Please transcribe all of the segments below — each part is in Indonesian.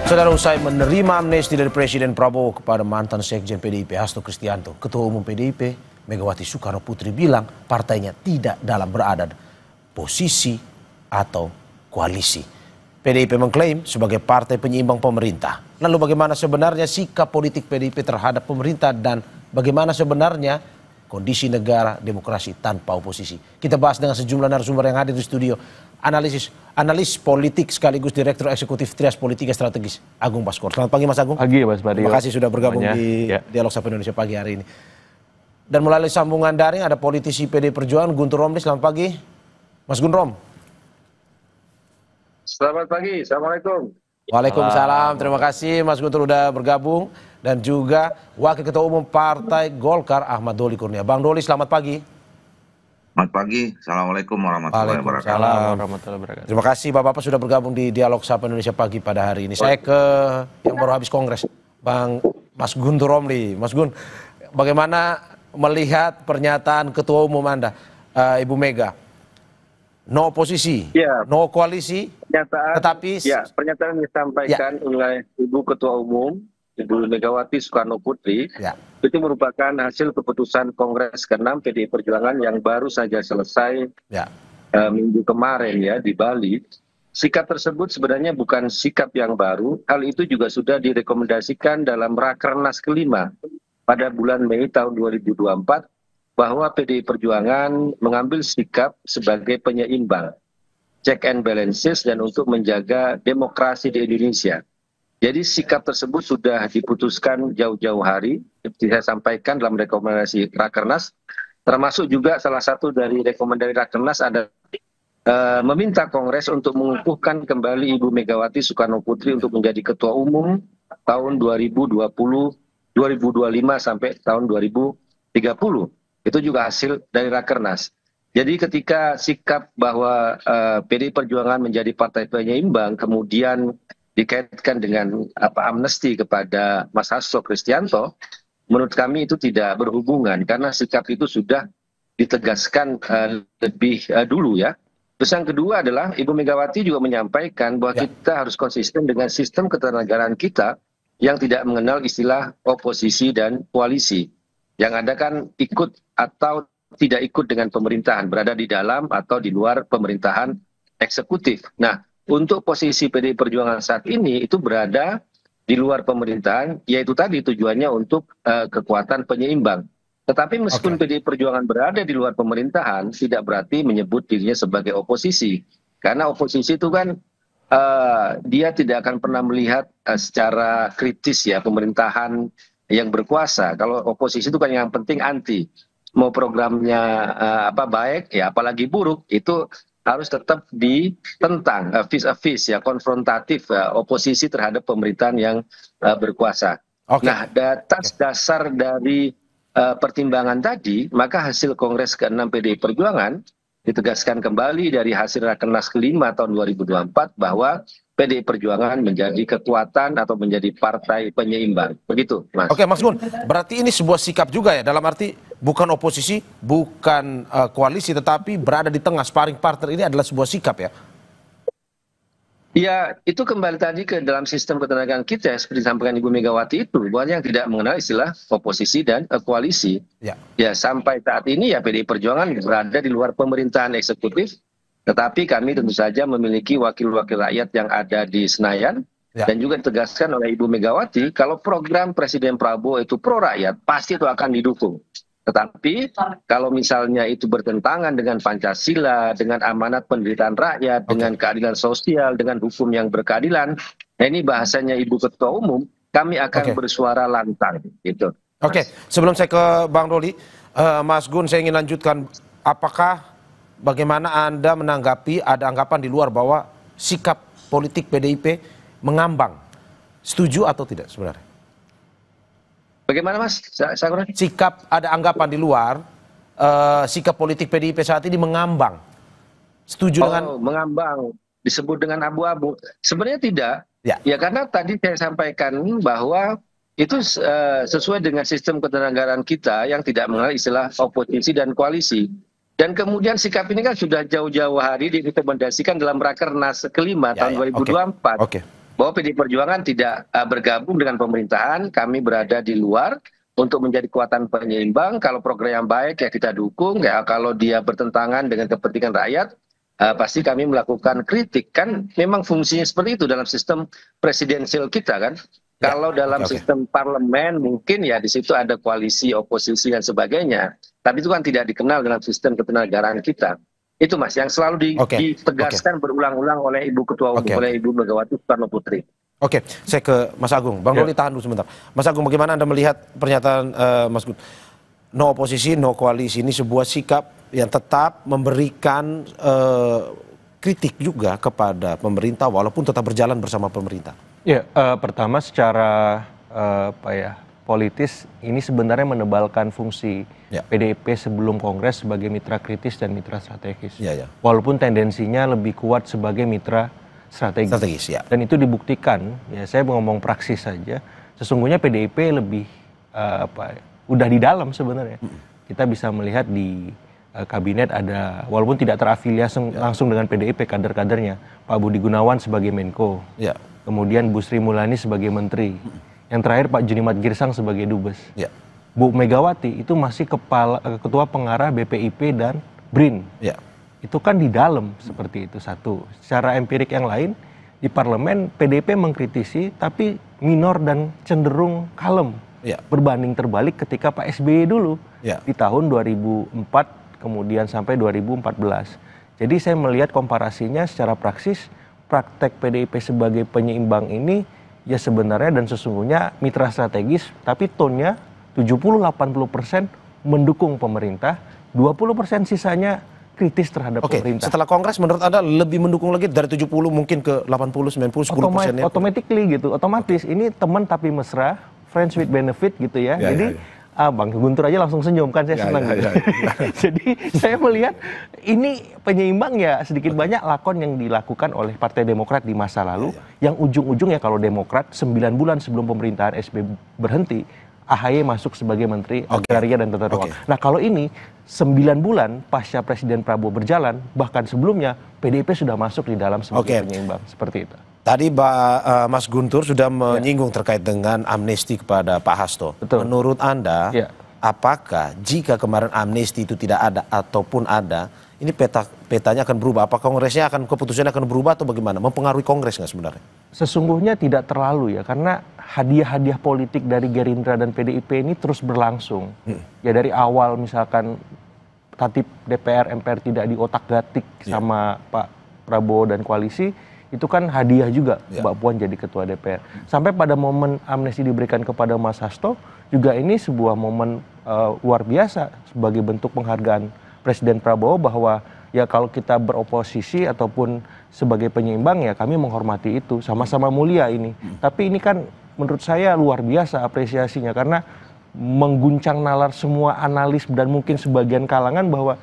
Saudara, usai menerima amnesti dari Presiden Prabowo kepada mantan Sekjen PDIP Hasto Kristianto, Ketua Umum PDIP Megawati Soekarno Putri bilang partainya tidak dalam berada posisi atau koalisi. PDIP mengklaim sebagai partai penyeimbang pemerintah. Lalu bagaimana sebenarnya sikap politik PDIP terhadap pemerintah dan bagaimana sebenarnya kondisi negara demokrasi tanpa oposisi? Kita bahas dengan sejumlah narasumber yang hadir di studio. Analis politik sekaligus Direktur Eksekutif Trias Politika Strategis, Agung Baskoro. Selamat pagi Mas Agung. Pagi Mas Badio. Terima kasih sudah bergabung di Dialog Sapa Indonesia pagi hari ini. Dan melalui sambungan daring ada politisi PD Perjuangan Guntur Romli. Selamat pagi Mas Gunrom. Selamat pagi, Assalamualaikum. Waalaikumsalam, terima kasih Mas Guntur sudah bergabung. Dan juga Wakil Ketua Umum Partai Golkar Ahmad Doli Kurnia. Bang Doli, selamat pagi. Selamat pagi, Assalamualaikum warahmatullahi wabarakatuh. Terima kasih Bapak-Bapak sudah bergabung di Dialog Sapa Indonesia pagi pada hari ini. Saya ke yang baru habis kongres, Mas Guntur Romli. Mas Gun, bagaimana melihat pernyataan Ketua Umum Anda, Ibu Mega? No oposisi, no koalisi, tetapi pernyataan yang disampaikan oleh Ibu Ketua Umum, Ibu Megawati Soekarno Putri, itu merupakan hasil keputusan Kongres ke-6 PDI Perjuangan yang baru saja selesai minggu kemarin di Bali. Sikap tersebut sebenarnya bukan sikap yang baru, hal itu juga sudah direkomendasikan dalam Rakernas ke-5 pada bulan Mei tahun 2024 bahwa PDI Perjuangan mengambil sikap sebagai penyeimbang, check and balances dan untuk menjaga demokrasi di Indonesia. Jadi sikap tersebut sudah diputuskan jauh-jauh hari, seperti saya sampaikan dalam rekomendasi Rakernas, termasuk juga salah satu dari rekomendasi Rakernas ada meminta Kongres untuk mengukuhkan kembali Ibu Megawati Soekarno Putri untuk menjadi Ketua Umum tahun 2020, 2025 sampai tahun 2030. Itu juga hasil dari Rakernas. Jadi ketika sikap bahwa PDI Perjuangan menjadi partai penyeimbang kemudian dikaitkan dengan amnesti kepada Mas Hasto Kristianto, menurut kami itu tidak berhubungan karena sikap itu sudah ditegaskan lebih dulu ya. Terus yang kedua adalah Ibu Megawati juga menyampaikan bahwa kita harus konsisten dengan sistem ketatanegaraan kita yang tidak mengenal istilah oposisi dan koalisi. Yang ada kan ikut atau tidak ikut dengan pemerintahan, berada di dalam atau di luar pemerintahan eksekutif. Nah, untuk posisi PDI Perjuangan saat ini itu berada di luar pemerintahan, yaitu tadi tujuannya untuk kekuatan penyeimbang. Tetapi meskipun PDI Perjuangan berada di luar pemerintahan, tidak berarti menyebut dirinya sebagai oposisi. Karena oposisi itu kan dia tidak akan pernah melihat secara kritis ya pemerintahan yang berkuasa. Kalau oposisi itu kan yang penting anti. Mau programnya baik ya apalagi buruk itu harus tetap ditentang, vis-a-vis ya, konfrontatif oposisi terhadap pemerintahan yang berkuasa. Nah, atas dasar dari pertimbangan tadi, maka hasil Kongres ke-6 PDI Perjuangan ditegaskan kembali dari hasil Rakernas ke-5 tahun 2024 bahwa PDI Perjuangan menjadi kekuatan atau menjadi partai penyeimbang. Begitu, Mas. Oke, Mas Gun, berarti ini sebuah sikap juga ya, dalam arti bukan oposisi, bukan koalisi, tetapi berada di tengah, sparring partner ini adalah sebuah sikap ya? Ya, itu kembali tadi ke dalam sistem ketenagaan kita, seperti disampaikan Ibu Megawati itu, bahwa yang tidak mengenal istilah oposisi dan koalisi. Ya, sampai saat ini ya PDI Perjuangan berada di luar pemerintahan eksekutif, tetapi kami tentu saja memiliki wakil-wakil rakyat yang ada di Senayan, dan juga ditegaskan oleh Ibu Megawati, kalau program Presiden Prabowo itu pro rakyat, pasti itu akan didukung. Tetapi kalau misalnya itu bertentangan dengan Pancasila, dengan amanat penderitaan rakyat, dengan keadilan sosial, dengan hukum yang berkeadilan, nah ini bahasanya Ibu Ketua Umum, kami akan bersuara lantang. Gitu. Sebelum saya ke Bang Doli, Mas Gun, saya ingin lanjutkan, bagaimana Anda menanggapi ada anggapan di luar bahwa sikap politik PDIP mengambang? Setuju atau tidak sebenarnya? Bagaimana Mas? Sikap, ada anggapan di luar, sikap politik PDIP saat ini mengambang. Setuju dengan? Mengambang, disebut dengan abu-abu. Sebenarnya tidak. Ya karena tadi saya sampaikan bahwa itu sesuai dengan sistem ketatanegaraan kita yang tidak mengenal istilah oposisi dan koalisi. Dan kemudian sikap ini kan sudah jauh-jauh hari direkomendasikan dalam Rakernas ke-5 tahun 2024. bahwa PD Perjuangan tidak bergabung dengan pemerintahan, kami berada di luar untuk menjadi kekuatan penyeimbang. Kalau program yang baik ya kita dukung, ya kalau dia bertentangan dengan kepentingan rakyat, pasti kami melakukan kritik. Kan memang fungsinya seperti itu dalam sistem presidensial kita kan. Ya, kalau dalam sistem parlemen mungkin ya di situ ada koalisi, oposisi dan sebagainya. Tapi itu kan tidak dikenal dalam sistem ketenagaran kita. Itu Mas yang selalu ditegaskan berulang-ulang oleh Ibu Ketua Umum, oleh Ibu Megawati Soekarno Putri. Oke, saya ke Mas Agung. Bang Doli tahan dulu sebentar. Mas Agung, bagaimana Anda melihat pernyataan Mas Gun? No oposisi, no koalisi ini sebuah sikap yang tetap memberikan kritik juga kepada pemerintah walaupun tetap berjalan bersama pemerintah. Ya, pertama secara politis ini sebenarnya menebalkan fungsi PDIP sebelum Kongres sebagai mitra kritis dan mitra strategis. Walaupun tendensinya lebih kuat sebagai mitra strategis. Dan itu dibuktikan, ya saya ngomong praksis saja, sesungguhnya PDIP lebih udah di dalam sebenarnya. Kita bisa melihat di kabinet ada, walaupun tidak terafiliasi langsung dengan PDIP kader-kadernya, Pak Budi Gunawan sebagai Menko, kemudian Bu Sri Mulyani sebagai Menteri, yang terakhir Pak Junimat Girsang sebagai Dubes. Bu Megawati itu masih ketua pengarah BPIP dan BRIN. Itu kan di dalam seperti itu satu. Secara empirik yang lain, di parlemen PDIP mengkritisi tapi minor dan cenderung kalem. Berbanding terbalik ketika Pak SBY dulu di tahun 2004 kemudian sampai 2014. Jadi saya melihat komparasinya secara praksis, praktek PDIP sebagai penyeimbang ini ya sebenarnya dan sesungguhnya mitra strategis, tapi tone-nya 70-80% mendukung pemerintah, 20% sisanya kritis terhadap pemerintah. Setelah Kongres menurut Anda lebih mendukung lagi dari 70 mungkin ke 80, 90, 10%-nya? Automatically gitu, otomatis. Ini teman tapi mesra, friends with benefit gitu ya. Jadi Bang Guntur aja langsung senyum kan, saya senang. Jadi saya melihat ini penyeimbang ya sedikit banyak lakon yang dilakukan oleh Partai Demokrat di masa lalu, yang ujung-ujungnya kalau Demokrat 9 bulan sebelum pemerintahan SBY berhenti, AHY masuk sebagai Menteri Agraria dan Tata Ruang. Nah kalau ini 9 bulan pasca Presiden Prabowo berjalan, bahkan sebelumnya PDIP sudah masuk di dalam sebagai penyeimbang, seperti itu. Tadi Mas Guntur sudah menyinggung terkait dengan amnesti kepada Pak Hasto. Menurut Anda, apakah jika kemarin amnesti itu tidak ada ataupun ada, ini petanya akan berubah? Apakah Kongresnya keputusannya akan berubah atau bagaimana? Mempengaruhi Kongres nggak sebenarnya? Sesungguhnya tidak terlalu ya, karena hadiah-hadiah politik dari Gerindra dan PDIP ini terus berlangsung. Ya dari awal misalkan tatip DPR MPR tidak diotak-gatik sama Pak Prabowo dan koalisi, itu kan hadiah juga Mbak Puan jadi ketua DPR. Sampai pada momen amnesti diberikan kepada Mas Hasto, juga ini sebuah momen luar biasa sebagai bentuk penghargaan Presiden Prabowo bahwa ya kalau kita beroposisi ataupun sebagai penyeimbang ya kami menghormati itu, sama-sama mulia ini. Tapi ini kan menurut saya luar biasa apresiasinya karena mengguncang nalar semua analis dan mungkin sebagian kalangan bahwa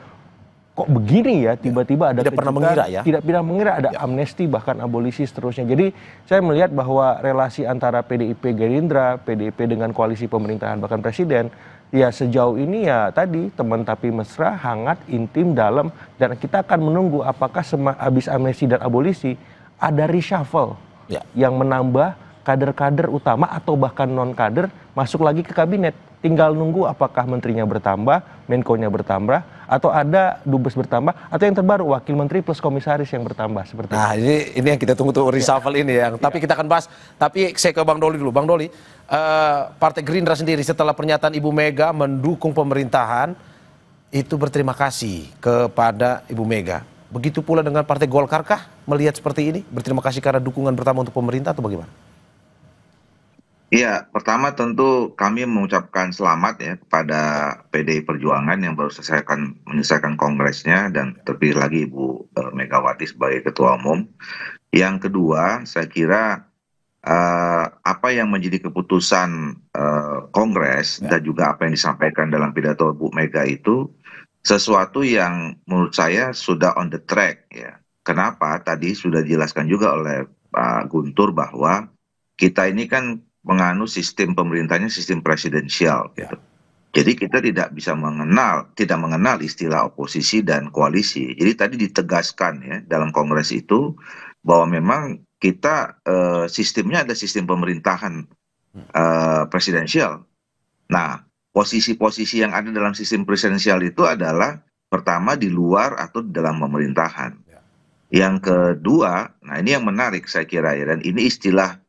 kok begini ya tiba-tiba ada tidak pernah mengira ada amnesti bahkan abolisi seterusnya. Jadi saya melihat bahwa relasi antara PDIP Gerindra, PDIP dengan koalisi pemerintahan bahkan presiden ya sejauh ini ya tadi teman tapi mesra, hangat, intim, dalam, dan kita akan menunggu apakah habis amnesti dan abolisi ada reshuffle yang menambah kader-kader utama atau bahkan non-kader masuk lagi ke kabinet. Tinggal nunggu apakah menterinya bertambah, Menko-nya bertambah, atau ada Dubes bertambah, atau yang terbaru Wakil Menteri plus Komisaris yang bertambah seperti itu. Nah ini yang kita tunggu tuh reshuffle ini yang. Tapi kita akan bahas. Tapi saya ke Bang Doli dulu. Bang Doli, Partai Gerindra sendiri setelah pernyataan Ibu Mega mendukung pemerintahan itu berterima kasih kepada Ibu Mega. Begitu pula dengan Partai Golkar kah melihat seperti ini? Berterima kasih karena dukungan pertama untuk pemerintah atau bagaimana? Iya, pertama tentu kami mengucapkan selamat ya kepada PDI Perjuangan yang baru menyelesaikan kongresnya dan terpilih lagi Ibu Megawati sebagai Ketua Umum. Yang kedua, saya kira apa yang menjadi keputusan Kongres dan juga apa yang disampaikan dalam pidato Bu Mega itu sesuatu yang menurut saya sudah on the track ya. Kenapa? Tadi sudah dijelaskan juga oleh Pak Guntur bahwa kita ini kan menganut sistem pemerintahnya sistem presidensial gitu. Jadi kita tidak mengenal istilah oposisi dan koalisi. Jadi tadi ditegaskan ya dalam Kongres itu bahwa memang kita sistemnya ada sistem pemerintahan presidensial. Nah, posisi-posisi yang ada dalam sistem presidensial itu adalah pertama di luar atau di dalam pemerintahan. Yang kedua, nah ini yang menarik saya kira ya, dan ini istilah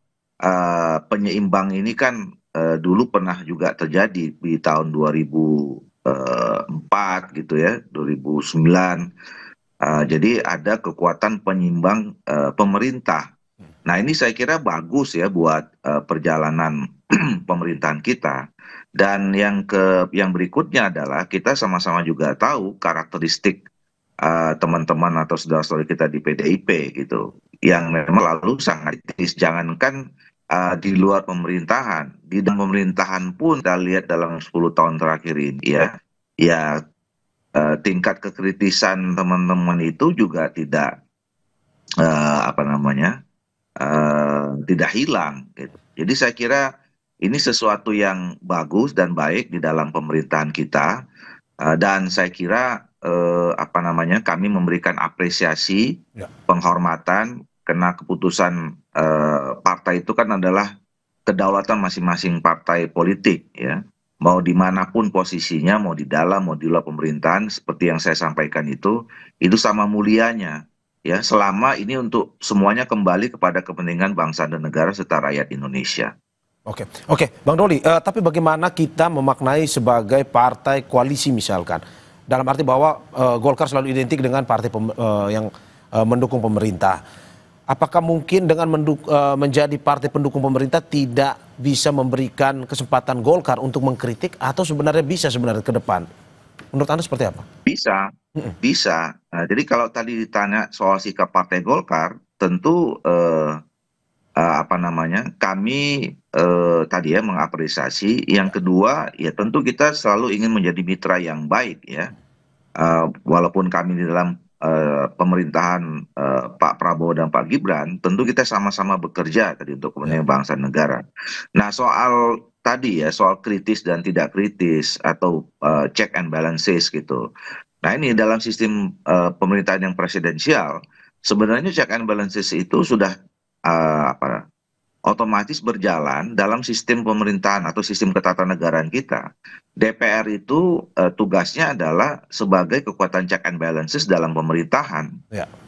penyeimbang ini kan dulu pernah juga terjadi di tahun 2004 gitu ya, 2009. Jadi ada kekuatan penyeimbang pemerintah. Nah ini saya kira bagus ya buat perjalanan pemerintahan kita. Dan yang berikutnya adalah kita sama-sama juga tahu karakteristik teman-teman atau saudara-saudara kita di PDIP gitu, yang memang lalu sangat kritis. Jangankan di luar pemerintahan, di dalam pemerintahan pun kita lihat dalam 10 tahun terakhir ini ya tingkat kekritisan teman-teman itu juga tidak tidak hilang gitu. Jadi saya kira ini sesuatu yang bagus dan baik di dalam pemerintahan kita, dan saya kira kami memberikan apresiasi, penghormatan, karena keputusan partai itu kan adalah kedaulatan masing-masing partai politik ya. Mau dimanapun posisinya, mau di dalam, mau di luar pemerintahan, seperti yang saya sampaikan itu sama mulianya. Ya, selama ini untuk semuanya kembali kepada kepentingan bangsa dan negara serta rakyat Indonesia. Oke, Bang Doli, tapi bagaimana kita memaknai sebagai partai koalisi misalkan? Dalam arti bahwa Golkar selalu identik dengan partai yang mendukung pemerintah. Apakah mungkin dengan menjadi partai pendukung pemerintah tidak bisa memberikan kesempatan Golkar untuk mengkritik, atau sebenarnya bisa ke depan? Menurut Anda seperti apa? Bisa. Jadi kalau tadi ditanya soal sikap Partai Golkar, tentu kami tadi ya mengapresiasi. Yang kedua ya tentu kita selalu ingin menjadi mitra yang baik ya. Walaupun kami di dalam pemerintahan Pak Prabowo dan Pak Gibran, tentu kita sama-sama bekerja tadi untuk kepentingan bangsa dan negara. Nah soal tadi ya, soal kritis dan tidak kritis atau check and balances gitu. Nah ini dalam sistem pemerintahan yang presidensial, sebenarnya check and balances itu sudah otomatis berjalan dalam sistem pemerintahan atau sistem ketatanegaraan kita. DPR itu tugasnya adalah sebagai kekuatan check and balances dalam pemerintahan,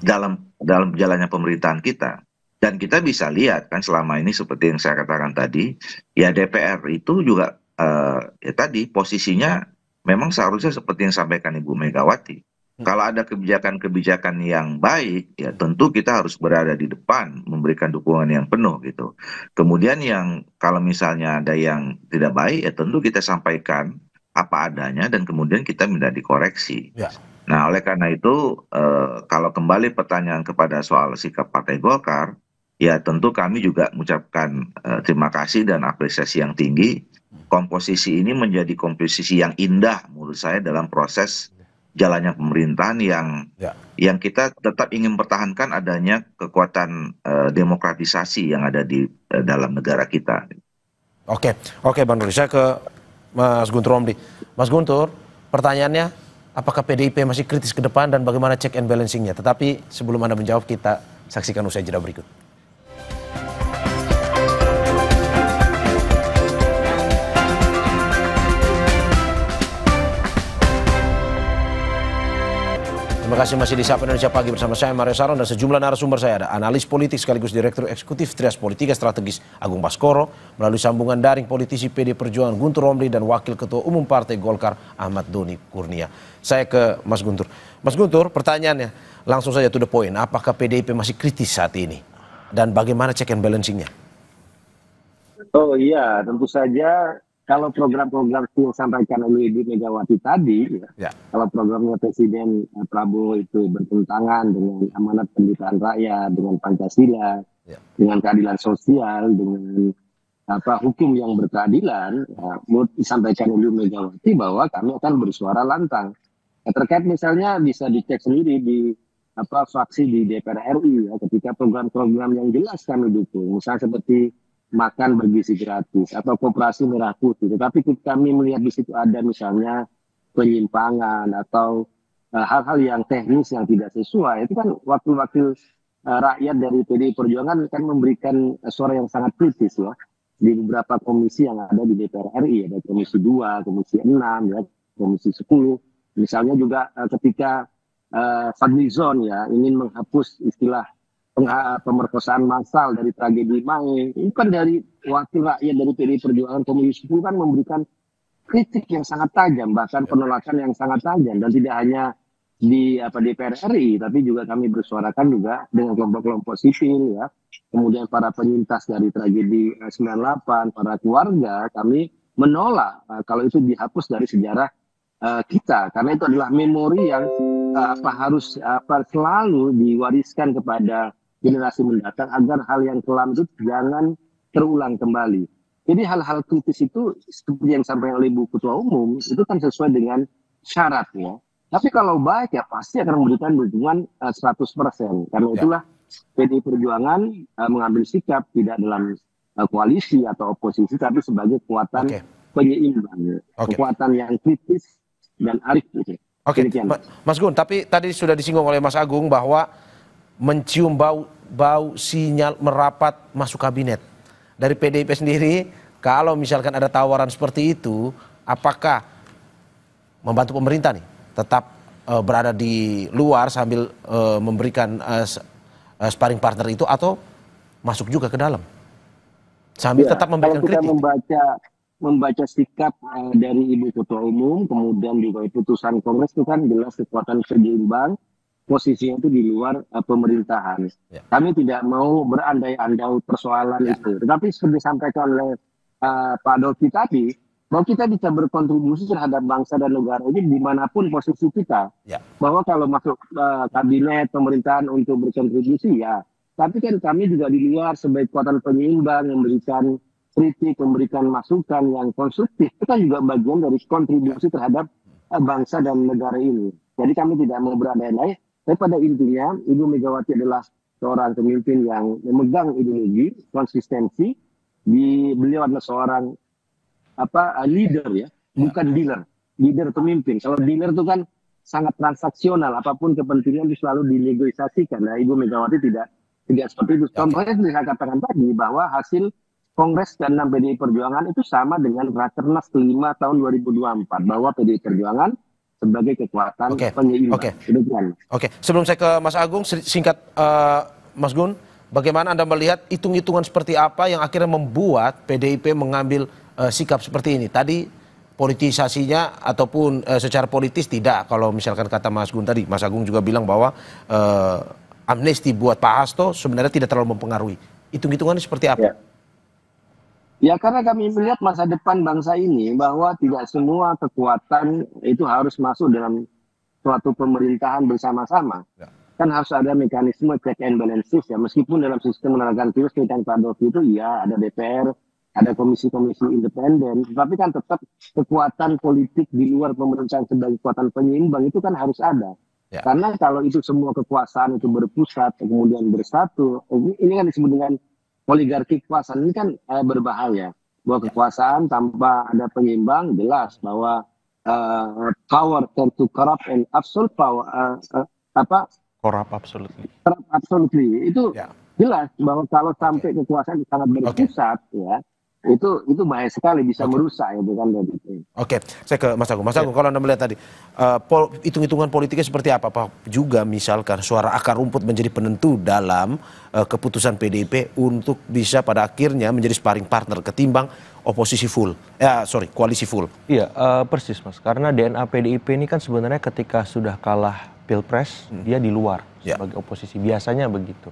dalam jalannya pemerintahan kita. Dan kita bisa lihat kan selama ini seperti yang saya katakan tadi, ya DPR itu juga ya tadi posisinya memang seharusnya seperti yang sampaikan Ibu Megawati. Kalau ada kebijakan-kebijakan yang baik, ya tentu kita harus berada di depan, memberikan dukungan yang penuh gitu. Kemudian yang kalau misalnya ada yang tidak baik, ya tentu kita sampaikan apa adanya dan kemudian kita minta dikoreksi. Nah oleh karena itu, kalau kembali pertanyaan kepada soal sikap Partai Golkar, ya tentu kami juga mengucapkan terima kasih dan apresiasi yang tinggi. Komposisi ini menjadi komposisi yang indah menurut saya dalam proses jalannya pemerintahan yang kita tetap ingin pertahankan adanya kekuatan demokratisasi yang ada di dalam negara kita. Oke Bang Doli, saya ke Mas Guntur Romli. Mas Guntur, pertanyaannya, apakah PDIP masih kritis ke depan dan bagaimana check and balancingnya? Tetapi sebelum Anda menjawab, kita saksikan usai jeda berikut. Terima kasih masih di Sapa Indonesia Pagi bersama saya Mario Saron dan sejumlah narasumber saya. Ada analis politik sekaligus Direktur Eksekutif Trias Politika Strategis Agung Baskoro, melalui sambungan daring politisi PD Perjuangan Guntur Romli dan Wakil Ketua Umum Partai Golkar Ahmad Doni Kurnia. Saya ke Mas Guntur. Mas Guntur, pertanyaannya langsung saja to the point. Apakah PDIP masih kritis saat ini? Dan bagaimana check and balancingnya? Oh iya, tentu saja. Kalau program-program yang disampaikan oleh Ibu Megawati tadi, kalau programnya Presiden Prabowo itu bertentangan dengan amanat pendirian rakyat, dengan Pancasila, dengan keadilan sosial, dengan hukum yang berkeadilan, menurut disampaikan oleh Ibu Megawati bahwa kami akan bersuara lantang. Terkait misalnya bisa dicek sendiri di fraksi di DPR RI, ketika program-program yang jelas kami dukung, misalnya seperti makan bergizi gratis atau koperasi merah putih, tetapi kami melihat di situ ada misalnya penyimpangan atau hal-hal yang teknis yang tidak sesuai, itu kan wakil-wakil rakyat dari PDI Perjuangan kan memberikan suara yang sangat kritis ya di beberapa komisi yang ada di DPR RI, ada Komisi 2, Komisi 6, ya, Komisi 10. Misalnya juga ketika Fadlizon ya ingin menghapus istilah pemerkosaan massal dari tragedi Maui, itu kan dari wakil rakyat dari PDI Perjuangan Komisi 10 kan memberikan kritik yang sangat tajam, bahkan penolakan yang sangat tajam, dan tidak hanya di DPR RI, tapi juga kami bersuarakan juga dengan kelompok-kelompok sipil ya, kemudian para penyintas dari tragedi 98, para keluarga, kami menolak kalau itu dihapus dari sejarah kita, karena itu adalah memori yang harus selalu diwariskan kepada generasi mendatang agar hal yang kelam itu jangan terulang kembali. Jadi hal-hal kritis itu seperti yang disampaikan oleh Ibu Ketua Umum itu kan sesuai dengan syaratnya. Tapi kalau baik ya pasti akan memberikan dukungan 100%. Karena itulah PDI Perjuangan mengambil sikap tidak dalam koalisi atau oposisi, tapi sebagai kekuatan penyeimbang, kekuatan yang kritis dan arif. Oke, Mas Gun, tapi tadi sudah disinggung oleh Mas Agung bahwa mencium bau sinyal merapat masuk kabinet. Dari PDIP sendiri, kalau misalkan ada tawaran seperti itu, apakah membantu pemerintah nih tetap berada di luar sambil memberikan sparring partner itu, atau masuk juga ke dalam sambil tetap memberikan kritik? Kalau kita membaca sikap dari Ibu Ketua Umum, kemudian juga putusan Kongres itu kan jelas kekuatan seimbang, posisinya itu di luar pemerintahan. Kami tidak mau berandai-andai persoalan itu. Tetapi seperti disampaikan oleh Pak Doki tadi, bahwa kita bisa berkontribusi terhadap bangsa dan negara ini dimanapun posisi kita. Bahwa kalau masuk kabinet pemerintahan untuk berkontribusi ya, tapi kan kami juga di luar sebagai kekuatan penyeimbang, memberikan kritik, memberikan masukan yang konstruktif. Itu kan juga bagian dari kontribusi terhadap bangsa dan negara ini. Jadi kami tidak mau berandai-andai, tapi pada intinya Ibu Megawati adalah seorang pemimpin yang memegang ideologi, konsistensi. Beliau adalah seorang leader ya, bukan dealer. Leader pemimpin. Kalau dealer itu kan sangat transaksional, apapun kepentingan itu selalu dinegosiasikan. Nah, Ibu Megawati tidak seperti itu. Contohnya seperti saya katakan tadi bahwa hasil Kongres ke-6 PDI Perjuangan itu sama dengan Rakernas ke-5 tahun 2024, bahwa PDI Perjuangan sebagai kekuatan penyeimbang. Oke, sebelum saya ke Mas Agung, singkat Mas Gun, bagaimana Anda melihat hitung-hitungan seperti apa yang akhirnya membuat PDIP mengambil sikap seperti ini? Tadi politisasinya ataupun secara politis tidak, kalau misalkan kata Mas Gun tadi, Mas Agung juga bilang bahwa amnesti buat Pak Hasto sebenarnya tidak terlalu mempengaruhi. Hitung-hitungannya seperti apa? Ya karena kami melihat masa depan bangsa ini bahwa tidak semua kekuatan itu harus masuk dalam suatu pemerintahan bersama-sama. Kan harus ada mekanisme check and balances ya, meskipun dalam sistem penegakan virus seperti Pak Dovi itu ya ada DPR, ada komisi-komisi independen, tapi kan tetap kekuatan politik di luar pemerintahan sebagai kekuatan penyeimbang itu kan harus ada. Karena kalau itu semua kekuasaan itu berpusat kemudian bersatu, ini kan disebut dengan oligarki kekuasaan, ini kan berbahaya. Bahwa kekuasaan tanpa ada penyeimbang jelas bahwa power tend to corrupt and absolute power corrupt absolutely. Corrupt absolutely. Itu jelas bahwa kalau sampai kekuasaan sangat berpusat ya, itu bahaya sekali, bisa merusak ya, bukan dari itu. Oke, saya ke Mas Agung. Mas Agung, kalau Anda melihat tadi hitung-hitungan politiknya seperti apa? Pak, juga misalkan suara akar rumput menjadi penentu dalam keputusan PDIP untuk bisa pada akhirnya menjadi sparring partner ketimbang oposisi full, koalisi full. Iya, persis Mas. Karena DNA PDIP ini kan sebenarnya ketika sudah kalah Pilpres, dia di luar sebagai oposisi, biasanya begitu.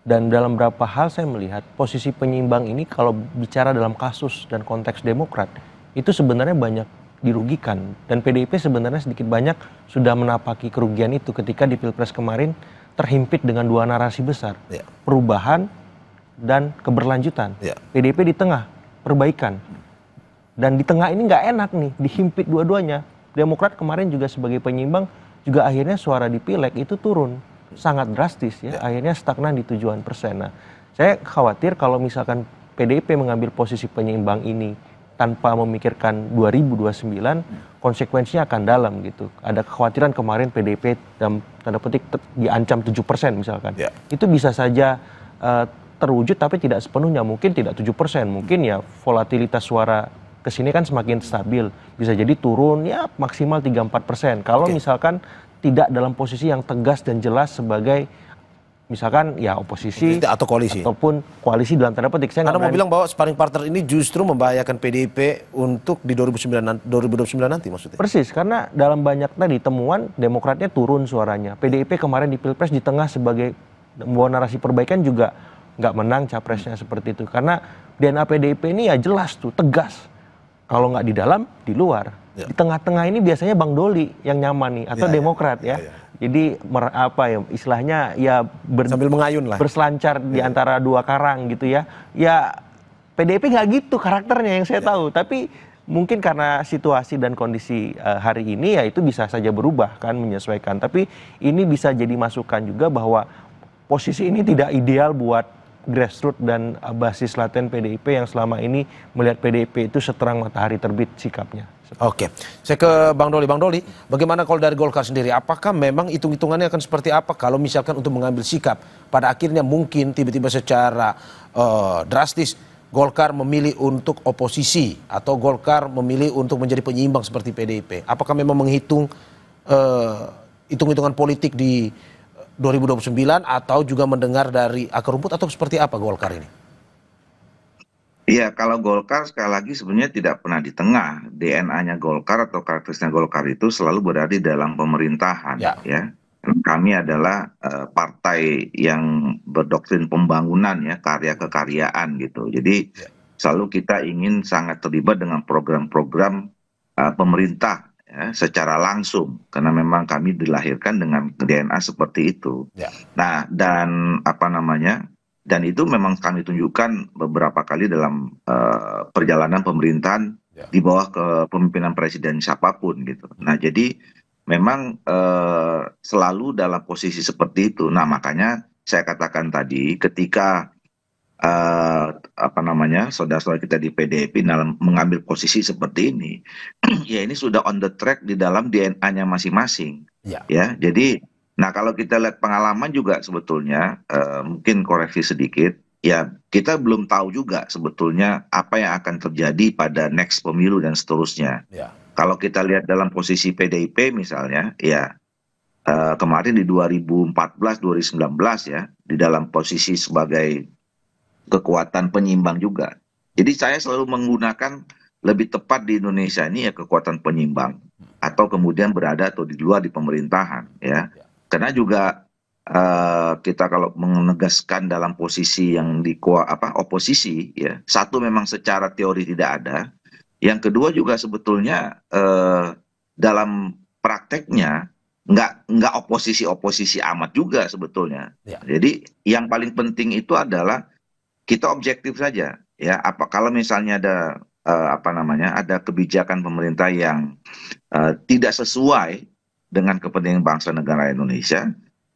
Dan dalam beberapa hal saya melihat posisi penyeimbang ini kalau bicara dalam kasus dan konteks Demokrat itu sebenarnya banyak dirugikan. Dan PDIP sebenarnya sedikit banyak sudah menapaki kerugian itu ketika di Pilpres kemarin terhimpit dengan dua narasi besar. Perubahan dan keberlanjutan. PDIP di tengah, perbaikan. Dan di tengah ini nggak enak nih, dihimpit dua-duanya. Demokrat kemarin juga sebagai penyeimbang juga akhirnya suara di Pileg itu turun. Sangat drastis ya, akhirnya stagnan di 7%. Nah, saya khawatir kalau misalkan PDIP mengambil posisi penyeimbang ini tanpa memikirkan 2029, konsekuensinya akan dalam gitu. Ada kekhawatiran kemarin PDIP dalam tanda petik diancam 7% misalkan. Itu bisa saja terwujud tapi tidak sepenuhnya, mungkin tidak 7%, mungkin ya volatilitas suara kesini kan semakin stabil, bisa jadi turun ya maksimal 3-4%. Kalau misalkan tidak dalam posisi yang tegas dan jelas sebagai misalkan ya oposisi atau koalisi ataupun koalisi dalam tanda petik. Saya mau bilang bahwa sparring partner ini justru membahayakan PDIP untuk di 2029 nanti maksudnya. Persis, karena dalam banyak tadi temuan Demokratnya turun suaranya. PDIP kemarin di Pilpres di tengah sebagai membawa narasi perbaikan juga nggak menang capresnya seperti itu. Karena DNA PDIP ini ya jelas tuh, tegas. Kalau nggak di dalam, di luar. Di tengah-tengah ini biasanya Bang Doli yang nyaman nih, atau Demokrat ya. Jadi apa ya istilahnya ya sambil mengayun lah, berselancar di antara dua karang gitu ya. Ya PDIP nggak gitu karakternya yang saya tahu, tapi mungkin karena situasi dan kondisi hari ini ya itu bisa saja berubah kan, menyesuaikan. Tapi ini bisa jadi masukan juga bahwa posisi ini tidak ideal buat grassroots dan basis laten PDIP yang selama ini melihat PDIP itu seterang matahari terbit sikapnya. Oke, saya ke Bang Doli. Bang Doli, bagaimana kalau dari Golkar sendiri? Apakah memang hitung-hitungannya akan seperti apa kalau misalkan untuk mengambil sikap? Pada akhirnya mungkin tiba-tiba secara drastis Golkar memilih untuk oposisi atau Golkar memilih untuk menjadi penyeimbang seperti PDIP. Apakah memang menghitung hitung-hitungan politik di 2029 atau juga mendengar dari akar rumput atau seperti apa Golkar ini? Iya, kalau Golkar sekali lagi sebenarnya tidak pernah di tengah. DNA-nya Golkar atau karakteristik Golkar itu selalu berada di dalam pemerintahan. Ya. Kami adalah partai yang berdoktrin pembangunan ya, karya kekaryaan gitu. Jadi selalu kita ingin sangat terlibat dengan program-program pemerintah ya, secara langsung. Karena memang kami dilahirkan dengan DNA seperti itu. Nah, dan dan itu memang kami tunjukkan beberapa kali dalam perjalanan pemerintahan di bawah kepemimpinan presiden siapapun gitu. Nah jadi memang selalu dalam posisi seperti itu. Nah makanya saya katakan tadi ketika saudara-saudara kita di PDIP dalam mengambil posisi seperti ini, ya ini sudah on the track di dalam DNA-nya masing-masing. Ya jadi. Nah kalau kita lihat pengalaman juga sebetulnya mungkin koreksi sedikit ya kita belum tahu juga sebetulnya apa yang akan terjadi pada next pemilu dan seterusnya. Kalau kita lihat dalam posisi PDIP misalnya ya kemarin di 2014-2019 ya di dalam posisi sebagai kekuatan penyimbang juga. Jadi saya selalu menggunakan lebih tepat di Indonesia ini ya kekuatan penyimbang atau kemudian berada atau di luar di pemerintahan ya. Karena juga kita kalau menegaskan dalam posisi yang di oposisi ya satu memang secara teori tidak ada, yang kedua juga sebetulnya dalam prakteknya nggak oposisi amat juga sebetulnya. Jadi yang paling penting itu adalah kita objektif saja ya. Kalau misalnya ada ada kebijakan pemerintah yang tidak sesuai dengan kepentingan bangsa negara Indonesia,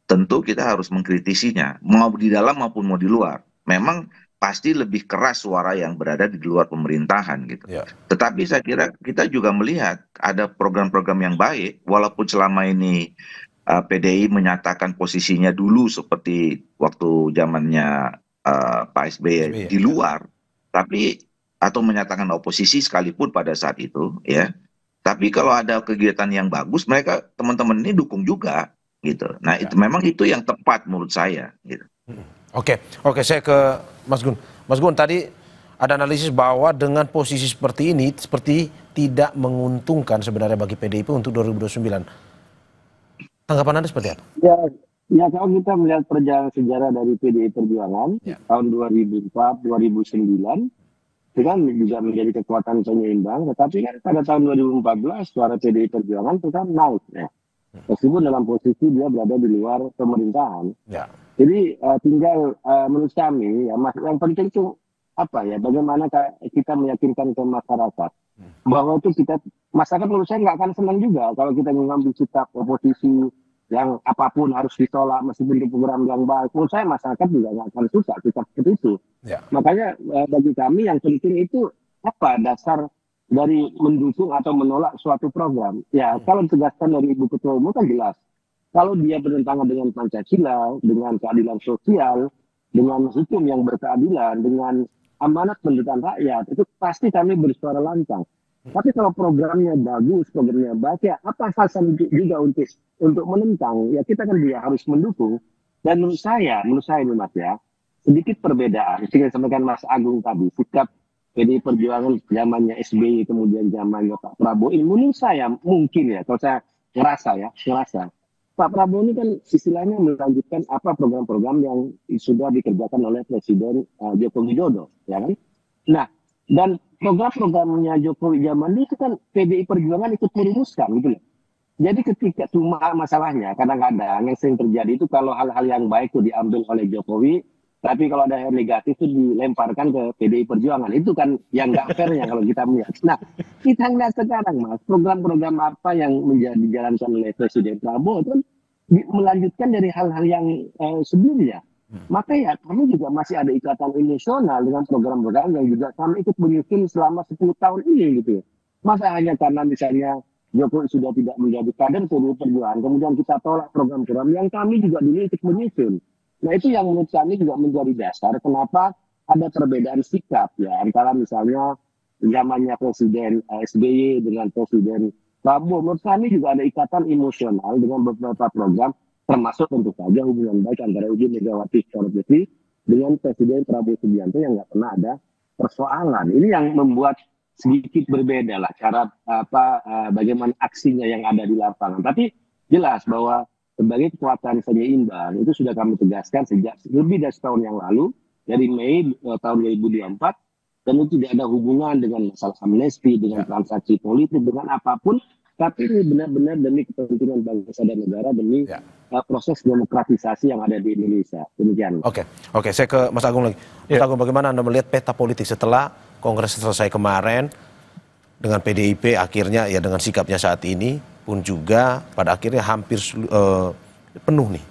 tentu kita harus mengkritisinya, mau di dalam maupun mau di luar. Memang pasti lebih keras suara yang berada di luar pemerintahan gitu. Tetapi saya kira kita juga melihat ada program-program yang baik, walaupun selama ini PDI menyatakan posisinya dulu seperti waktu zamannya Pak SBY di luar, tapi atau menyatakan oposisi sekalipun pada saat itu ya. Tapi kalau ada kegiatan yang bagus, mereka teman-teman ini dukung juga, gitu. Nah itu memang itu yang tepat menurut saya. Gitu. Oke, saya ke Mas Gun. Mas Gun tadi ada analisis bahwa dengan posisi seperti ini, seperti tidak menguntungkan sebenarnya bagi PDIP untuk 2029. Tanggapan Anda seperti apa? Ya kalau kita melihat perjalanan sejarah dari PDI Perjuangan tahun 2004, 2009. Itu kan juga menjadi kekuatan penyeimbang, tetapi kan pada tahun 2014 suara PDI Perjuangan itu kan naik ya. Meskipun dalam posisi dia berada di luar pemerintahan. Jadi tinggal menurut kami ya yang penting itu apa ya, bagaimana kita meyakinkan ke masyarakat bahwa itu masyarakat menurut saya nggak akan senang juga kalau kita mengambil sikap oposisi yang apapun harus ditolak meskipun di program yang baik. Menurut saya masyarakat juga nggak akan suka sikap seperti itu. Makanya bagi kami yang penting itu apa dasar dari mendukung atau menolak suatu program. Ya, kalau ditegaskan dari Ibu Ketua Umum kan jelas. Kalau dia bertentangan dengan Pancasila, dengan keadilan sosial, dengan hukum yang berkeadilan, dengan amanat pendirian rakyat, itu pasti kami bersuara lantang. Tapi kalau programnya bagus, programnya baik, ya apa alasan juga untuk menentang? Ya kita kan juga harus mendukung. Dan menurut saya ini Mas ya, sedikit perbedaan. Seperti disampaikan Mas Agung tadi, sikap PDI Perjuangan zamannya SBY kemudian zamannya Pak Prabowo ini menurut saya mungkin ya, kalau saya ngerasa Pak Prabowo ini kan istilahnya melanjutkan apa program-program yang sudah dikerjakan oleh Presiden Joko Widodo, ya kan? Nah, dan program-programnya Jokowi zaman itu kan PDI Perjuangan ikut merumuskan gitu loh. Jadi ketika cuma masalahnya kadang-kadang yang sering terjadi itu kalau hal-hal yang baik itu diambil oleh Jokowi, tapi kalau ada yang negatif itu dilemparkan ke PDI Perjuangan. Itu kan yang nggak fairnya kalau kita melihat. Nah, kita lihat sekarang Mas, program-program apa yang dijalankan oleh Presiden Prabowo itu kan melanjutkan dari hal-hal yang sebelumnya. Maka ya kami juga masih ada ikatan emosional dengan program-program yang juga kami ikut menyusun selama 10 tahun ini gitu ya. Masa hanya karena misalnya Jokowi sudah tidak menjadi kader PDI Perjuangan, kemudian kita tolak program-program yang kami juga dulu ikut menyusun. Nah itu yang menurut kami juga menjadi dasar kenapa ada perbedaan sikap ya antara misalnya zamannya Presiden SBY dengan Presiden Prabowo. Menurut kami juga ada ikatan emosional dengan beberapa program, termasuk tentu saja hubungan baik antara Ibu Megawati Soekarno Putri dengan Presiden Prabowo Subianto yang nggak pernah ada persoalan. Ini yang membuat sedikit berbeda lah cara bagaimana aksinya yang ada di lapangan. Tapi jelas bahwa sebagai kekuatan penyeimbang itu sudah kami tegaskan sejak lebih dari setahun yang lalu, dari Mei tahun 2024, dan itu tidak ada hubungan dengan masalah amnesti, dengan transaksi politik, dengan apapun, tapi ini benar-benar demi kepentingan bangsa dan negara, demi proses demokratisasi yang ada di Indonesia. Demikian. Oke, saya ke Mas Agung lagi. Mas Agung, bagaimana Anda melihat peta politik setelah Kongres selesai kemarin dengan PDIP akhirnya ya dengan sikapnya saat ini pun juga pada akhirnya hampir penuh nih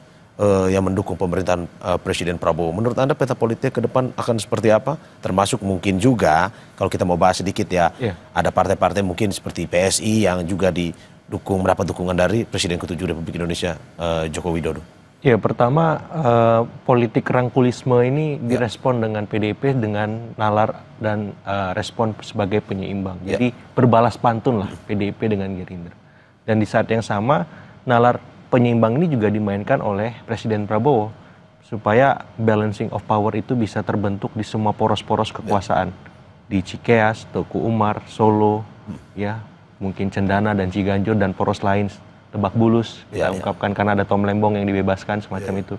yang mendukung pemerintahan Presiden Prabowo. Menurut Anda peta politik ke depan akan seperti apa? Termasuk mungkin juga kalau kita mau bahas sedikit ya, ada partai-partai mungkin seperti PSI yang juga didukung, mendapat dukungan dari Presiden ke-7 Republik Indonesia Joko Widodo. Ya, pertama politik rangkulisme ini direspon dengan PDIP dengan nalar dan respon sebagai penyeimbang. Jadi berbalas pantun lah PDIP dengan Gerindra. Dan di saat yang sama nalar penyeimbang ini juga dimainkan oleh Presiden Prabowo supaya balancing of power itu bisa terbentuk di semua poros-poros kekuasaan. Di Cikeas, Teguh Umar, Solo, ya mungkin Cendana dan Ciganjur dan poros lain. Lebak Bulus, kita ungkapkan karena ada Tom Lembong yang dibebaskan semacam itu.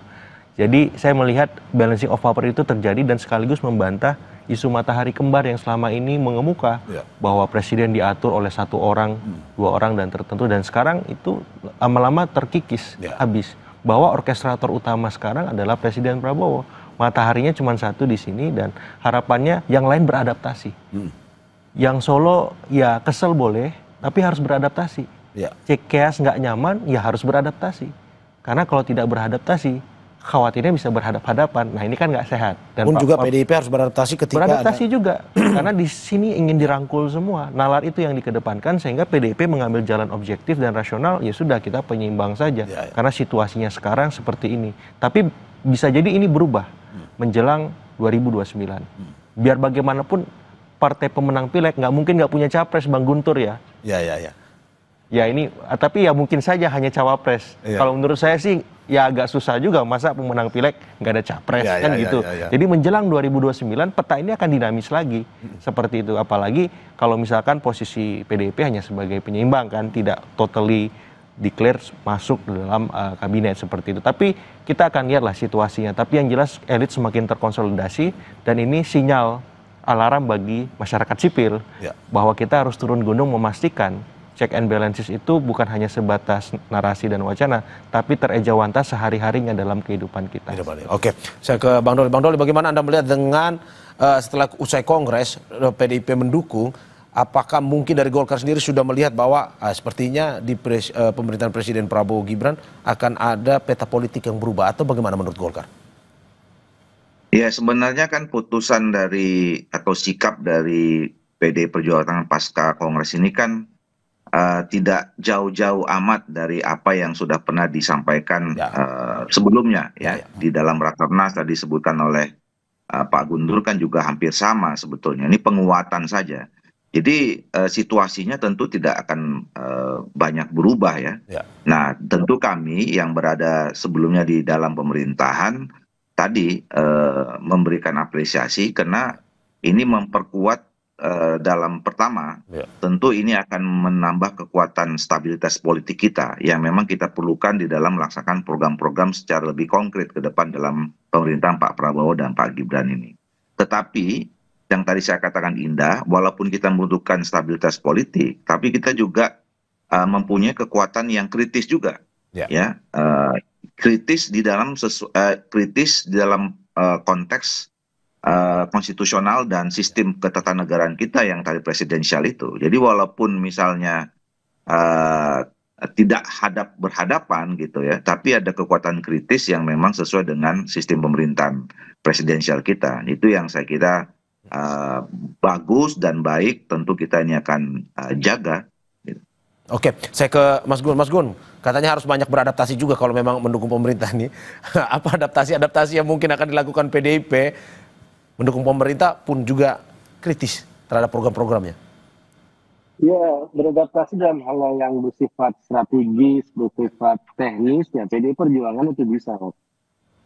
Jadi saya melihat balancing of power itu terjadi dan sekaligus membantah isu matahari kembar yang selama ini mengemuka bahwa presiden diatur oleh satu orang, dua orang dan tertentu, dan sekarang itu lama-lama terkikis habis bahwa orkestrator utama sekarang adalah Presiden Prabowo. Mataharinya cuma satu di sini dan harapannya yang lain beradaptasi. Yang Solo ya kesel boleh, tapi harus beradaptasi. Cikeas nggak nyaman, ya harus beradaptasi. Karena kalau tidak beradaptasi, khawatirnya bisa berhadap-hadapan. Nah ini kan nggak sehat. Dan pun juga PDIP harus beradaptasi ketika beradaptasi juga. Karena di sini ingin dirangkul semua. Nalar itu yang dikedepankan sehingga PDIP mengambil jalan objektif dan rasional. Ya sudah, kita penyeimbang saja. Karena situasinya sekarang seperti ini. Tapi bisa jadi ini berubah menjelang 2029. Biar bagaimanapun partai pemenang pileg nggak mungkin nggak punya capres, Bang Guntur ya. Ya ini, tapi ya mungkin saja hanya cawapres. Kalau menurut saya sih ya agak susah juga, masa pemenang pileg nggak ada capres kan gitu. Jadi menjelang 2029 peta ini akan dinamis lagi seperti itu. Apalagi kalau misalkan posisi PDIP hanya sebagai penyeimbang kan, tidak totally declare masuk dalam kabinet seperti itu. Tapi kita akan lihatlah situasinya. Tapi yang jelas elit semakin terkonsolidasi dan ini sinyal alarm bagi masyarakat sipil bahwa kita harus turun gunung memastikan check and balances itu bukan hanya sebatas narasi dan wacana, tapi terejawantah sehari-harinya dalam kehidupan kita. Oke, saya ke Bang Doli. Bang Doli, bagaimana Anda melihat dengan setelah usai Kongres PDIP mendukung, apakah mungkin dari Golkar sendiri sudah melihat bahwa sepertinya di pemerintahan Presiden Prabowo Gibran akan ada peta politik yang berubah atau bagaimana menurut Golkar? Ya sebenarnya kan putusan dari atau sikap dari PDI Perjuangan pasca Kongres ini kan tidak jauh-jauh amat dari apa yang sudah pernah disampaikan sebelumnya ya. Di dalam Rakernas tadi disebutkan oleh Pak Guntur kan juga hampir sama sebetulnya. Ini penguatan saja. Jadi situasinya tentu tidak akan banyak berubah ya. Nah, tentu kami yang berada sebelumnya di dalam pemerintahan tadi memberikan apresiasi karena ini memperkuat dalam pertama, tentu ini akan menambah kekuatan stabilitas politik kita yang memang kita perlukan di dalam melaksanakan program-program secara lebih konkret ke depan dalam pemerintahan Pak Prabowo dan Pak Gibran ini. Tetapi yang tadi saya katakan Indah, walaupun kita membutuhkan stabilitas politik, tapi kita juga mempunyai kekuatan yang kritis juga, ya, kritis di dalam konteks konstitusional dan sistem ketatanegaraan kita yang tadi presidensial itu. Jadi walaupun misalnya tidak berhadapan gitu ya, tapi ada kekuatan kritis yang memang sesuai dengan sistem pemerintahan presidensial kita. Itu yang saya kira bagus dan baik, tentu kita ini akan jaga. Gitu. Oke, saya ke Mas Gun. Mas Gun, katanya harus banyak beradaptasi juga kalau memang mendukung pemerintah ini. Apa adaptasi yang mungkin akan dilakukan PDIP mendukung pemerintah pun juga kritis terhadap program-programnya? Ya, beradaptasi dalam hal yang bersifat strategis, bersifat teknis, ya PDI Perjuangan itu bisa.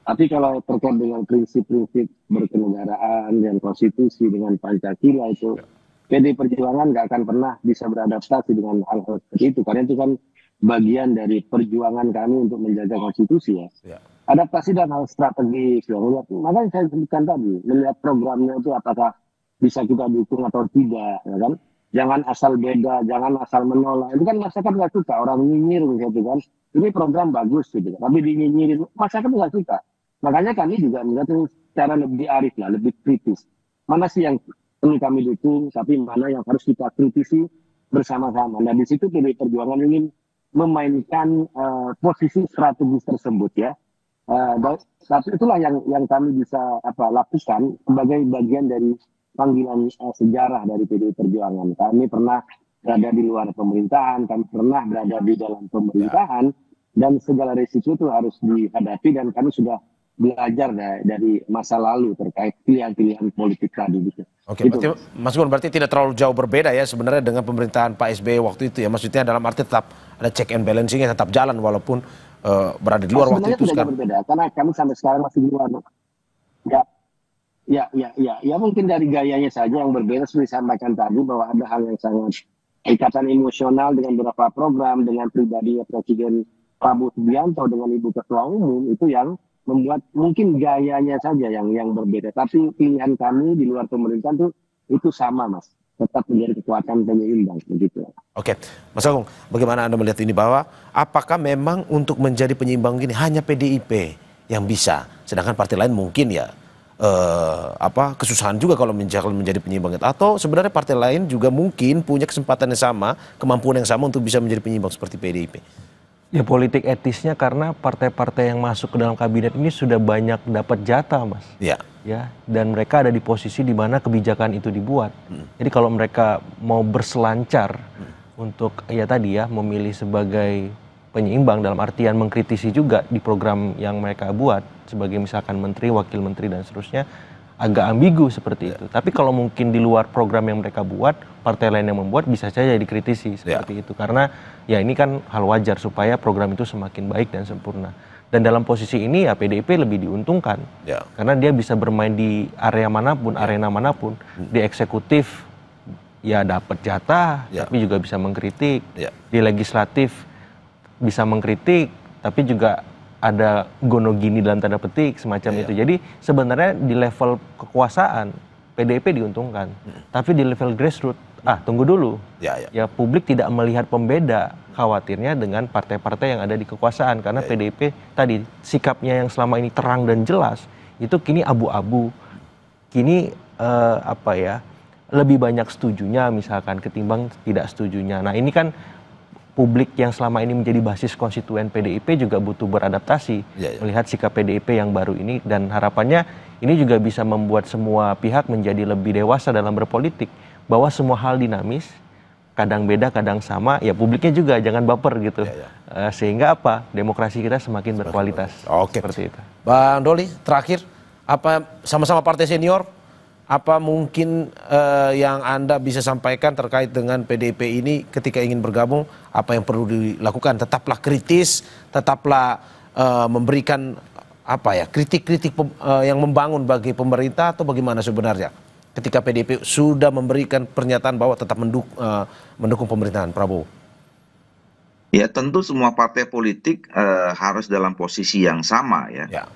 Tapi kalau terkait dengan prinsip-prinsip berkenegaraan dan konstitusi dengan Pancasila itu, PDI Perjuangan nggak akan pernah bisa beradaptasi dengan hal-hal seperti itu. Karena itu kan bagian dari perjuangan kami untuk menjaga konstitusi ya. Adaptasi dan hal strategis, ya. Makanya saya sebutkan tadi, melihat programnya itu apakah bisa kita dukung atau tidak, ya kan? Jangan asal beda, jangan asal menolak. Itu kan masyarakat nggak suka, orang nyinyir gitu kan. Ini program bagus gitu, tapi dinyinyirin, masyarakat nggak suka. Makanya kami juga melihat secara lebih arif lah, lebih kritis. Mana sih yang perlu kami dukung, tapi mana yang harus kita kritisi bersama-sama. Nah di situ PDI Perjuangan ingin memainkan posisi strategis tersebut ya. Tapi itulah yang kami bisa lakukan sebagai bagian dari panggilan sejarah dari PDI Perjuangan. Kami pernah berada di luar pemerintahan, kami pernah berada di dalam pemerintahan, dan segala risiko itu harus dihadapi dan kami sudah belajar dari masa lalu terkait pilihan-pilihan politik tadi. Gitu. Oke, berarti, Mas Gun, berarti tidak terlalu jauh berbeda ya sebenarnya dengan pemerintahan Pak SBY waktu itu ya. Maksudnya dalam arti tetap ada check and balancing-nya, tetap jalan walaupun berada di luar waktu itu. Sebenarnya berbeda karena kami sampai sekarang masih di luar. Ya mungkin dari gayanya saja yang berbeda seperti disampaikan tadi bahwa ada hal yang sangat ikatan emosional dengan beberapa program, dengan pribadinya Presiden Prabowo Subianto dengan Ibu Ketua Umum itu yang membuat mungkin gayanya saja yang berbeda. Tapi pilihan kami di luar pemerintahan itu sama, Mas. Tetap menjadi kekuatan penyeimbang begitu. Oke, Mas Agung, bagaimana Anda melihat ini bahwa apakah memang untuk menjadi penyeimbang ini hanya PDIP yang bisa, sedangkan partai lain mungkin ya kesusahan juga kalau menjadi penyeimbang itu, atau sebenarnya partai lain juga mungkin punya kesempatan yang sama, kemampuan yang sama untuk bisa menjadi penyeimbang seperti PDIP? Ya politik etisnya karena partai-partai yang masuk ke dalam kabinet ini sudah banyak dapat jatah, Mas. Ya, dan mereka ada di posisi di mana kebijakan itu dibuat. Jadi kalau mereka mau berselancar untuk ya tadi ya memilih sebagai penyeimbang dalam artian mengkritisi juga di program yang mereka buat sebagai misalkan menteri, wakil menteri dan seterusnya, agak ambigu seperti itu. Tapi kalau mungkin di luar program yang mereka buat, partai lain yang membuat bisa saja dikritisi seperti itu. Karena ya ini kan hal wajar supaya program itu semakin baik dan sempurna. Dan dalam posisi ini ya PDIP lebih diuntungkan. Karena dia bisa bermain di area manapun, arena manapun. Di eksekutif ya dapat jatah, tapi juga bisa mengkritik. Di legislatif bisa mengkritik, tapi juga ada gonogini dalam tanda petik semacam itu. Jadi sebenarnya di level kekuasaan PDIP diuntungkan, tapi di level grassroots tunggu dulu. Ya publik tidak melihat pembeda, khawatirnya dengan partai-partai yang ada di kekuasaan karena PDIP tadi sikapnya yang selama ini terang dan jelas itu kini abu-abu. Kini lebih banyak setujunya misalkan ketimbang tidak setujunya. Nah, ini kan publik yang selama ini menjadi basis konstituen PDIP juga butuh beradaptasi melihat sikap PDIP yang baru ini, dan harapannya ini juga bisa membuat semua pihak menjadi lebih dewasa dalam berpolitik, bahwa semua hal dinamis, kadang beda, kadang sama, ya publiknya juga jangan baper gitu. Sehingga apa? Demokrasi kita semakin berkualitas. Oke. Seperti itu. Bang Doli, terakhir, apa sama-sama partai senior, apa mungkin yang Anda bisa sampaikan terkait dengan PDIP ini ketika ingin bergabung, apa yang perlu dilakukan? Tetaplah kritis, tetaplah memberikan apa ya, kritik-kritik yang membangun bagi pemerintah, atau bagaimana sebenarnya ketika PDIP sudah memberikan pernyataan bahwa tetap mendukung pemerintahan Prabowo? Ya tentu semua partai politik harus dalam posisi yang sama ya.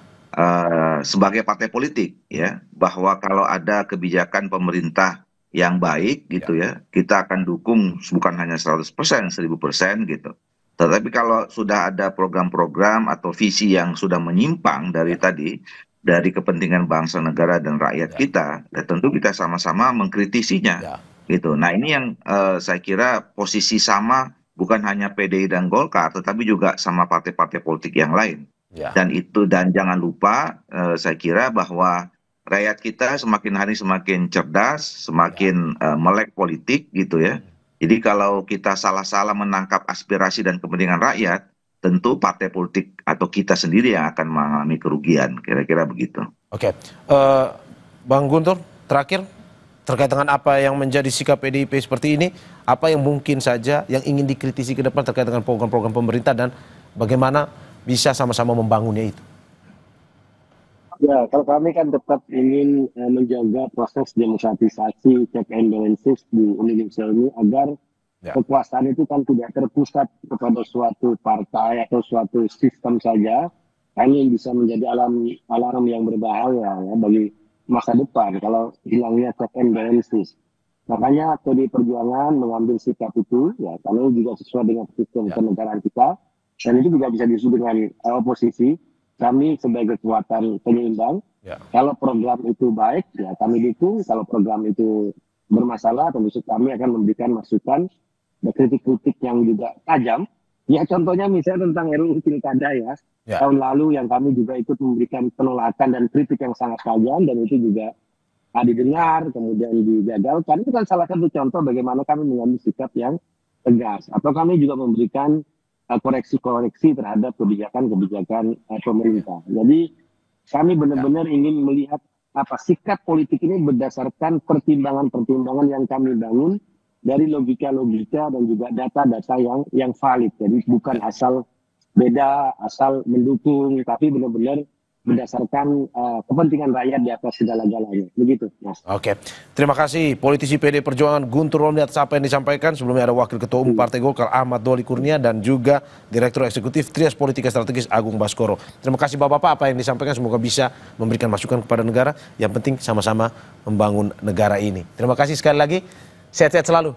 Sebagai partai politik ya, bahwa kalau ada kebijakan pemerintah yang baik gitu ya, kita akan dukung bukan hanya 100%, 1000% gitu. Tetapi kalau sudah ada program-program atau visi yang sudah menyimpang dari dari kepentingan bangsa, negara, dan rakyat kita, ya tentu kita sama-sama mengkritisinya gitu. Nah ini yang saya kira posisi sama bukan hanya PDI dan Golkar, tetapi juga sama partai-partai politik yang lain. Dan jangan lupa saya kira bahwa rakyat kita semakin hari semakin cerdas, semakin melek politik gitu ya. Jadi kalau kita salah-salah menangkap aspirasi dan kepentingan rakyat, tentu partai politik atau kita sendiri yang akan mengalami kerugian, kira-kira begitu. Oke, Bang Guntur, terakhir terkait dengan apa yang menjadi sikap PDIP seperti ini, apa yang mungkin saja yang ingin dikritisi ke depan terkait dengan program-program pemerintah dan bagaimana bisa sama-sama membangunnya itu? Ya, kalau kami kan tetap ingin menjaga proses demokratisasi, check and balances di Indonesia ini agar kekuasaan itu kan tidak terpusat kepada suatu partai atau suatu sistem saja, hanya yang bisa menjadi alarm yang berbahaya ya, bagi masa depan kalau hilangnya check and balances. Makanya PDI Perjuangan mengambil sikap itu, ya karena juga sesuai dengan sistem kenegaraan kita, dan itu juga bisa disebut dengan oposisi. Kami sebagai kekuatan penyeimbang, kalau program itu baik, ya kami dukung. Kalau program itu bermasalah, tentu kami akan memberikan masukan dan kritik-kritik yang juga tajam. Ya contohnya misalnya tentang RUU Pilkada ya, tahun lalu yang kami juga ikut memberikan penolakan dan kritik yang sangat tajam, dan itu juga didengar, kemudian digagalkan. Itu kan salah satu contoh bagaimana kami mengambil sikap yang tegas. Atau kami juga memberikan koreksi-koreksi terhadap kebijakan-kebijakan pemerintah. Jadi kami benar-benar ingin melihat sikap politik ini berdasarkan pertimbangan-pertimbangan yang kami bangun dari logika-logika dan juga data-data yang valid. Jadi bukan asal beda, asal mendukung, tapi benar-benar berdasarkan kepentingan rakyat di atas segala-galanya. Begitu, Mas. Oke, terima kasih politisi PD Perjuangan Guntur Romli atas apa yang disampaikan. Sebelumnya ada Wakil Ketua Umum Partai Golkar Ahmad Doli Kurnia dan juga Direktur Eksekutif Trias Politika Strategis Agung Baskoro. Terima kasih Bapak-Bapak apa yang disampaikan, semoga bisa memberikan masukan kepada negara. Yang penting sama-sama membangun negara ini. Terima kasih sekali lagi, sehat-sehat selalu.